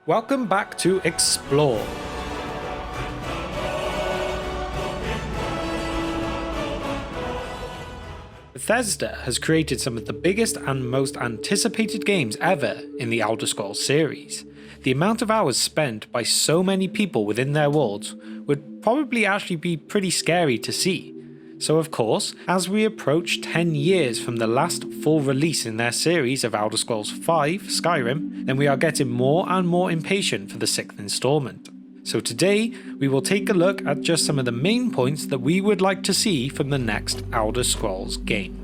Welcome back to Explore. Bethesda has created some of the biggest and most anticipated games ever in the Elder Scrolls series. The amount of hours spent by so many people within their worlds would probably actually be pretty scary to see. So of course, as we approach 10 years from the last full release in their series of Elder Scrolls V Skyrim, then we are getting more and more impatient for the 6th installment. So today, we will take a look at just some of the main points that we would like to see from the next Elder Scrolls game.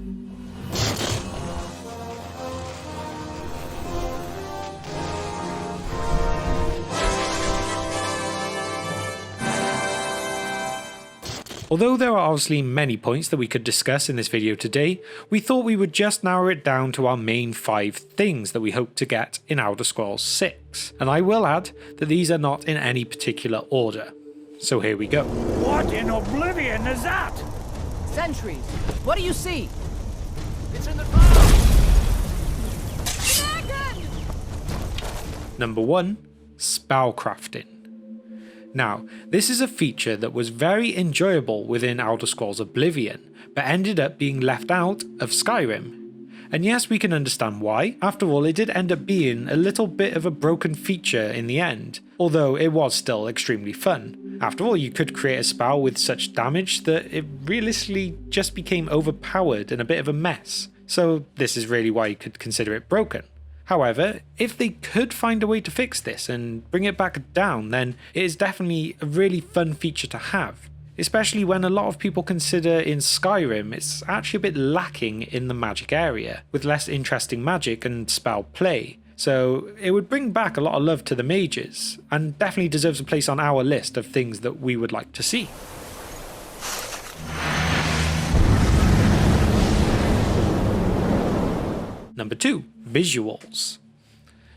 Although there are obviously many points that we could discuss in this video today, we thought we would just narrow it down to our main 5 things that we hope to get in Elder Scrolls 6, and I will add that these are not in any particular order. So here we go. What in oblivion is that? Sentries, what do you see? It's in the clouds! Dragon! Number 1. Spellcrafting. Now, this is a feature that was very enjoyable within Elder Scrolls Oblivion, but ended up being left out of Skyrim. And yes, we can understand why. After all, it did end up being a little bit of a broken feature in the end, although it was still extremely fun. After all, you could create a spell with such damage that it realistically just became overpowered and a bit of a mess. So this is really why you could consider it broken. However, if they could find a way to fix this and bring it back down, then it is definitely a really fun feature to have. Especially when a lot of people consider in Skyrim it's actually a bit lacking in the magic area, with less interesting magic and spell play. So it would bring back a lot of love to the mages, and definitely deserves a place on our list of things that we would like to see. Number 2. Visuals.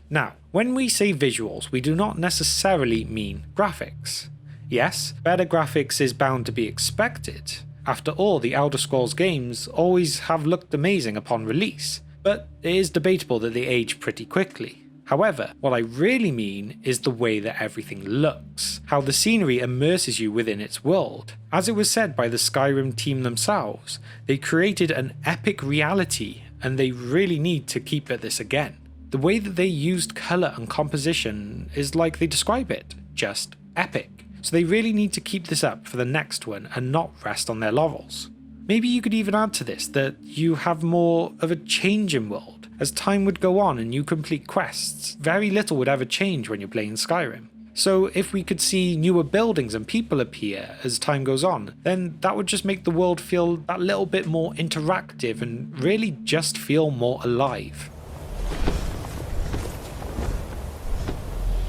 Now, when we say visuals, we do not necessarily mean graphics. Yes, better graphics is bound to be expected. After all, the Elder Scrolls games always have looked amazing upon release, but it is debatable that they age pretty quickly. However, what I really mean is the way that everything looks, how the scenery immerses you within its world. As it was said by the Skyrim team themselves, they created an epic reality and they really need to keep at this again. The way that they used colour and composition is like they describe it, just epic. So they really need to keep this up for the next one and not rest on their laurels. Maybe you could even add to this that you have more of a change in world. As time would go on and you complete quests, very little would ever change when you're playing Skyrim. So if we could see newer buildings and people appear as time goes on, then that would just make the world feel that little bit more interactive and really just feel more alive.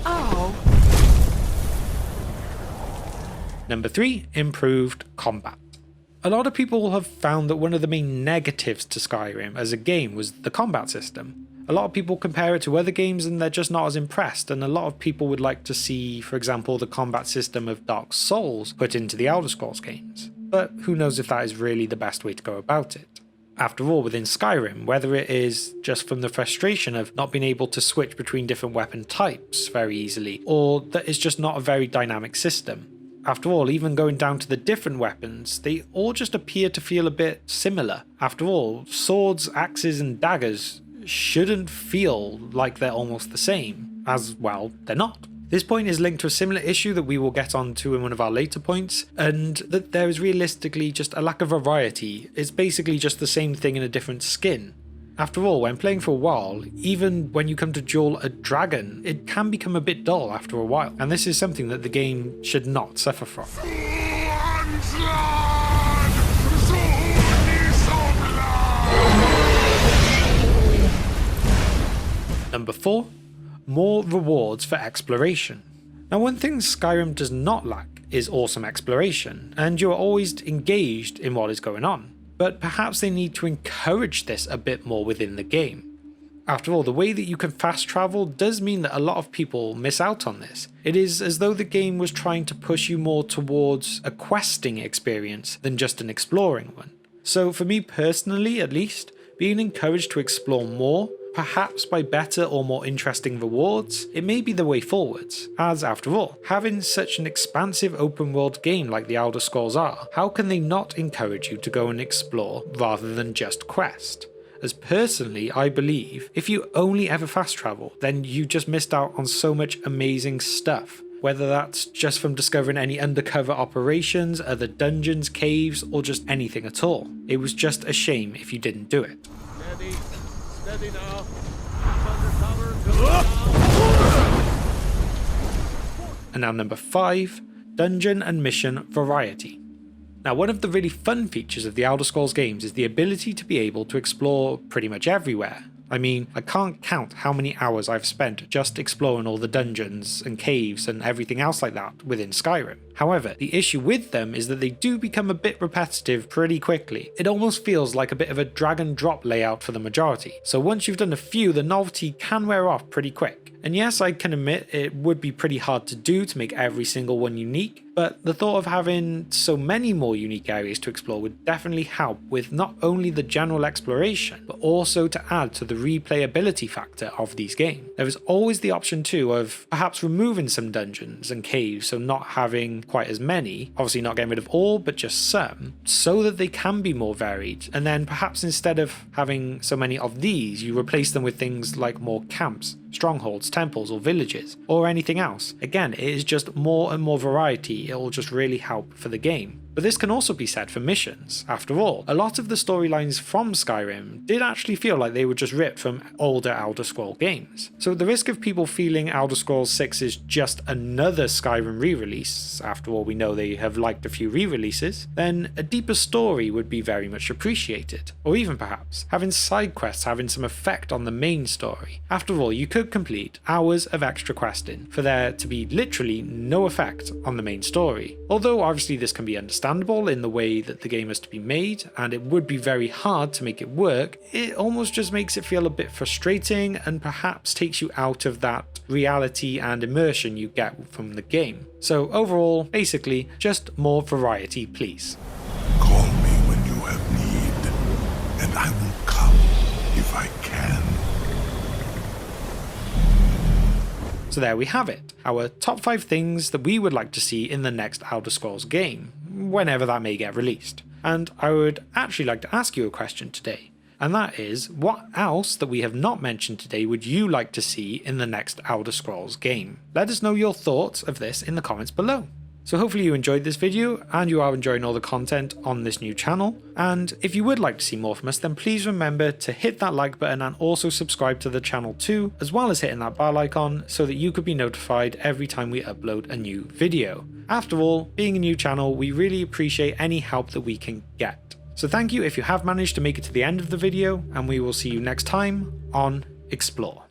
Oh. Number 3. Improved combat. A lot of people have found that one of the main negatives to Skyrim as a game was the combat system. A lot of people compare it to other games and they're just not as impressed, and a lot of people would like to see, for example, the combat system of Dark Souls put into the Elder Scrolls games. But who knows if that is really the best way to go about it. After all, within Skyrim, whether it is just from the frustration of not being able to switch between different weapon types very easily, or that it's just not a very dynamic system. After all, even going down to the different weapons, they all just appear to feel a bit similar. After all, swords, axes and daggers shouldn't feel like they're almost the same, as well, they're not. This point is linked to a similar issue that we will get onto in one of our later points, and that there is realistically just a lack of variety. It's basically just the same thing in a different skin. After all, when playing for a while, even when you come to duel a dragon, it can become a bit dull after a while, and this is something that the game should not suffer from. Number 4. More rewards for exploration. Now, one thing Skyrim does not lack is awesome exploration, and you are always engaged in what is going on, but perhaps they need to encourage this a bit more within the game. After all, the way that you can fast travel does mean that a lot of people miss out on this. It is as though the game was trying to push you more towards a questing experience than just an exploring one. So for me personally, at least, being encouraged to explore more, perhaps by better or more interesting rewards, it may be the way forwards, as after all, having such an expansive open world game like the Elder Scrolls are, how can they not encourage you to go and explore rather than just quest? As personally, I believe if you only ever fast travel, then you just missed out on so much amazing stuff. Whether that's just from discovering any undercover operations, other dungeons, caves, or just anything at all. It was just a shame if you didn't do it. Steady. Steady now. Undercover. Go now. And now number 5, dungeon and mission variety. Now, one of the really fun features of the Elder Scrolls games is the ability to be able to explore pretty much everywhere. I mean, I can't count how many hours I've spent just exploring all the dungeons and caves and everything else like that within Skyrim. However, the issue with them is that they do become a bit repetitive pretty quickly. It almost feels like a bit of a drag and drop layout for the majority. So once you've done a few, the novelty can wear off pretty quick. And yes, I can admit it would be pretty hard to do to make every single one unique, but the thought of having so many more unique areas to explore would definitely help with not only the general exploration, but also to add to the replayability factor of these games. There is always the option too of perhaps removing some dungeons and caves, so not having quite as many, obviously not getting rid of all, but just some, so that they can be more varied. And then perhaps instead of having so many of these, you replace them with things like more camps, strongholds, temples, or villages, or anything else. Again, it is just more and more variety. It'll just really help for the game. But this can also be said for missions. After all, a lot of the storylines from Skyrim did actually feel like they were just ripped from older Elder Scrolls games. So at the risk of people feeling Elder Scrolls 6 is just another Skyrim re-release, after all we know they have liked a few re-releases, then a deeper story would be very much appreciated. Or even perhaps having side quests having some effect on the main story. After all, you could complete hours of extra questing for there to be literally no effect on the main story. Although obviously this can be understandable in the way that the game is to be made, and it would be very hard to make it work, it almost just makes it feel a bit frustrating and perhaps takes you out of that reality and immersion you get from the game. So overall, basically, just more variety, please. Call me when you have need, and I will come if I can. So there we have it, our top 5 things that we would like to see in the next Elder Scrolls game, whenever that may get released. And I would actually like to ask you a question today, and that is, what else that we have not mentioned today would you like to see in the next Elder Scrolls game? Let us know your thoughts of this in the comments below. So hopefully you enjoyed this video and you are enjoying all the content on this new channel. And if you would like to see more from us, then please remember to hit that like button and also subscribe to the channel too, as well as hitting that bell icon so that you could be notified every time we upload a new video. After all, being a new channel, we really appreciate any help that we can get. So thank you if you have managed to make it to the end of the video, and we will see you next time on Explore.